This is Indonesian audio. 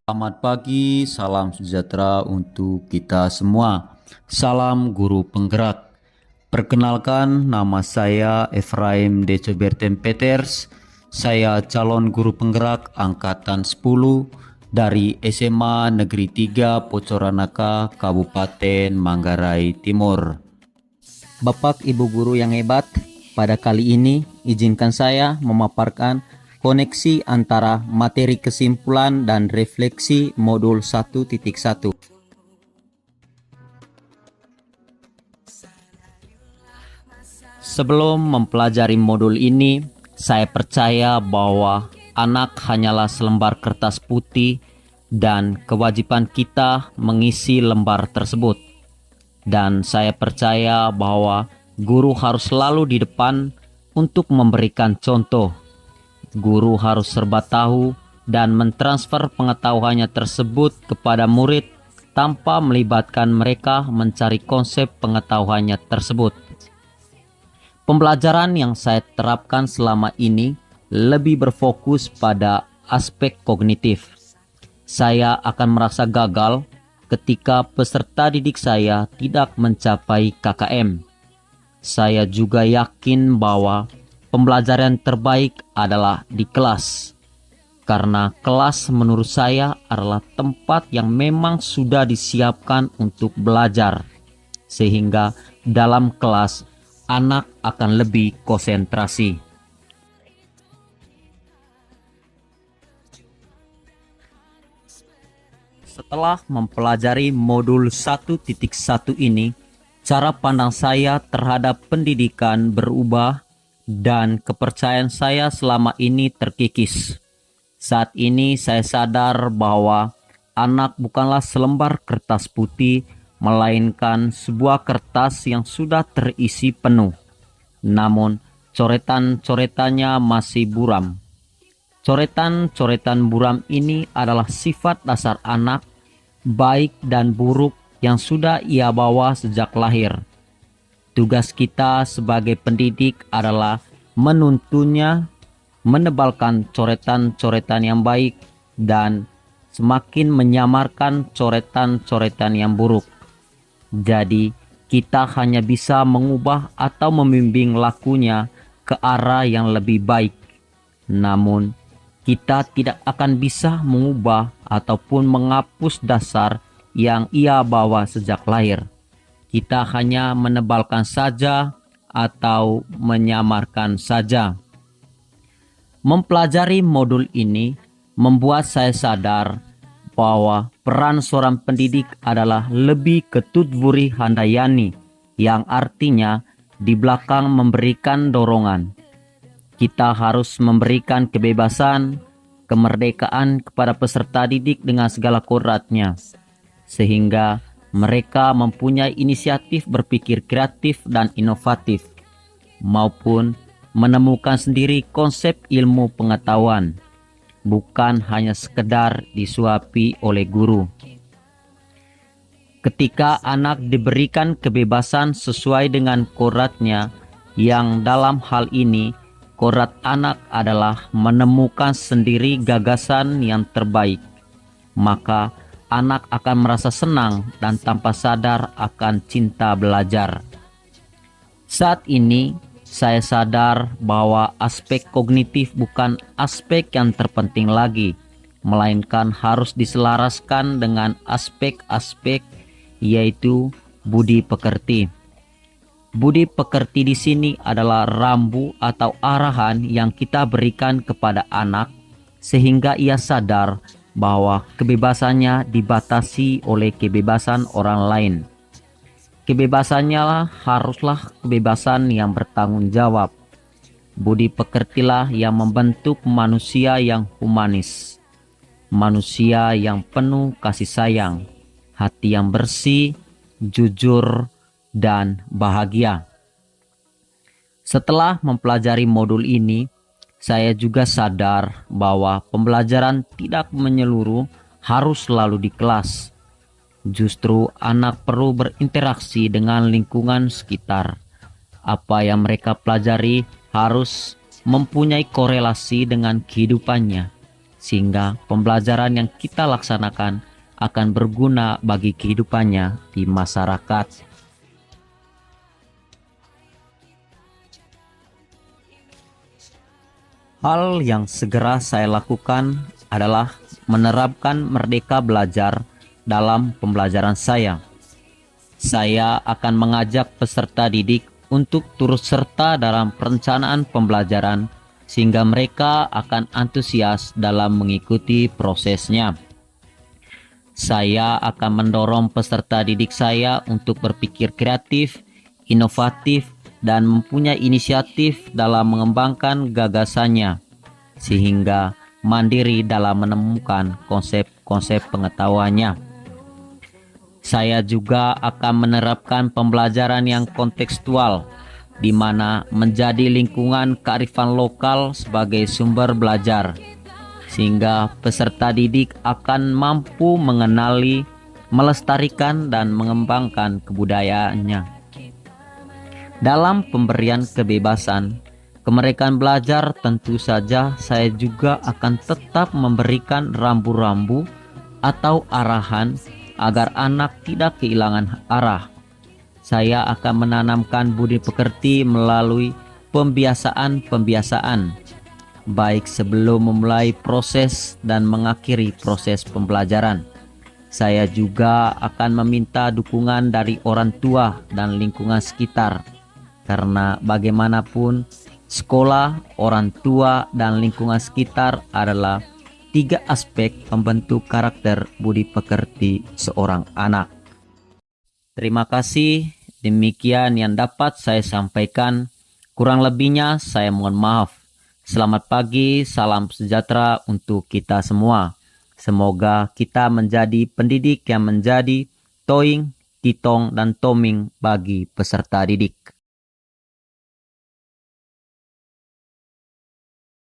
Selamat pagi, salam sejahtera untuk kita semua. Salam guru penggerak. Perkenalkan, nama saya Efraim Decoberten Peters. Saya calon guru penggerak angkatan 10 dari SMA Negeri 3 Pocoranaka, Kabupaten Manggarai Timur. Bapak Ibu guru yang hebat, pada kali ini izinkan saya memaparkan koneksi antara materi kesimpulan dan refleksi modul 1.1. Sebelum mempelajari modul ini, saya percaya bahwa anak hanyalah selembar kertas putih dan kewajiban kita mengisi lembar tersebut. Dan saya percaya bahwa guru harus selalu di depan untuk memberikan contoh. Guru harus serba tahu dan mentransfer pengetahuannya tersebut kepada murid tanpa melibatkan mereka mencari konsep pengetahuannya tersebut. Pembelajaran yang saya terapkan selama ini lebih berfokus pada aspek kognitif. Saya akan merasa gagal ketika peserta didik saya tidak mencapai KKM. Saya juga yakin bahwa pembelajaran terbaik adalah di kelas. Karena kelas menurut saya adalah tempat yang memang sudah disiapkan untuk belajar. Sehingga dalam kelas anak akan lebih konsentrasi. Setelah mempelajari modul 1.1 ini, cara pandang saya terhadap pendidikan berubah dan kepercayaan saya selama ini terkikis. Saat ini saya sadar bahwa anak bukanlah selembar kertas putih, melainkan sebuah kertas yang sudah terisi penuh. Namun, coretan-coretannya masih buram. Coretan-coretan buram ini adalah sifat dasar anak, baik dan buruk yang sudah ia bawa sejak lahir. Tugas kita sebagai pendidik adalah menuntunnya, menebalkan coretan-coretan yang baik, dan semakin menyamarkan coretan-coretan yang buruk. Jadi, kita hanya bisa mengubah atau membimbing lakunya ke arah yang lebih baik. Namun, kita tidak akan bisa mengubah ataupun menghapus dasar yang ia bawa sejak lahir. Kita hanya menebalkan saja atau menyamarkan saja. Mempelajari modul ini membuat saya sadar bahwa peran seorang pendidik adalah lebih ke Tutwuri Handayani, yang artinya di belakang memberikan dorongan. Kita harus memberikan kebebasan, kemerdekaan kepada peserta didik dengan segala kodratnya, sehingga mereka mempunyai inisiatif berpikir kreatif dan inovatif, maupun menemukan sendiri konsep ilmu pengetahuan, bukan hanya sekedar disuapi oleh guru. Ketika anak diberikan kebebasan sesuai dengan kodratnya, yang dalam hal ini kodrat anak adalah menemukan sendiri gagasan yang terbaik, maka anak akan merasa senang dan tanpa sadar akan cinta belajar. Saat ini, saya sadar bahwa aspek kognitif bukan aspek yang terpenting lagi, melainkan harus diselaraskan dengan aspek-aspek, yaitu budi pekerti. Budi pekerti di sini adalah rambu atau arahan yang kita berikan kepada anak sehingga ia sadar bahwa kebebasannya dibatasi oleh kebebasan orang lain. Kebebasannya haruslah kebebasan yang bertanggung jawab. Budi pekertilah yang membentuk manusia yang humanis, manusia yang penuh kasih sayang, hati yang bersih, jujur, dan bahagia. Setelah mempelajari modul ini, saya juga sadar bahwa pembelajaran tidak menyeluruh harus selalu di kelas. Justru anak perlu berinteraksi dengan lingkungan sekitar. Apa yang mereka pelajari harus mempunyai korelasi dengan kehidupannya, sehingga pembelajaran yang kita laksanakan akan berguna bagi kehidupannya di masyarakat. Hal yang segera saya lakukan adalah menerapkan merdeka belajar dalam pembelajaran saya. Saya akan mengajak peserta didik untuk turut serta dalam perencanaan pembelajaran sehingga mereka akan antusias dalam mengikuti prosesnya. Saya akan mendorong peserta didik saya untuk berpikir kreatif, inovatif, dan mempunyai inisiatif dalam mengembangkan gagasannya, sehingga mandiri dalam menemukan konsep-konsep pengetahuannya. Saya juga akan menerapkan pembelajaran yang kontekstual, di mana menjadi lingkungan kearifan lokal sebagai sumber belajar, sehingga peserta didik akan mampu mengenali, melestarikan, dan mengembangkan kebudayaannya. Dalam pemberian kebebasan, kemerdekaan belajar, tentu saja saya juga akan tetap memberikan rambu-rambu atau arahan agar anak tidak kehilangan arah. Saya akan menanamkan budi pekerti melalui pembiasaan-pembiasaan, baik sebelum memulai proses dan mengakhiri proses pembelajaran. Saya juga akan meminta dukungan dari orang tua dan lingkungan sekitar, karena bagaimanapun sekolah, orang tua, dan lingkungan sekitar adalah 3 aspek pembentuk karakter budi pekerti seorang anak. Terima kasih, demikian yang dapat saya sampaikan. Kurang lebihnya saya mohon maaf. Selamat pagi, salam sejahtera untuk kita semua. Semoga kita menjadi pendidik yang menjadi toing, titong, dan toming bagi peserta didik.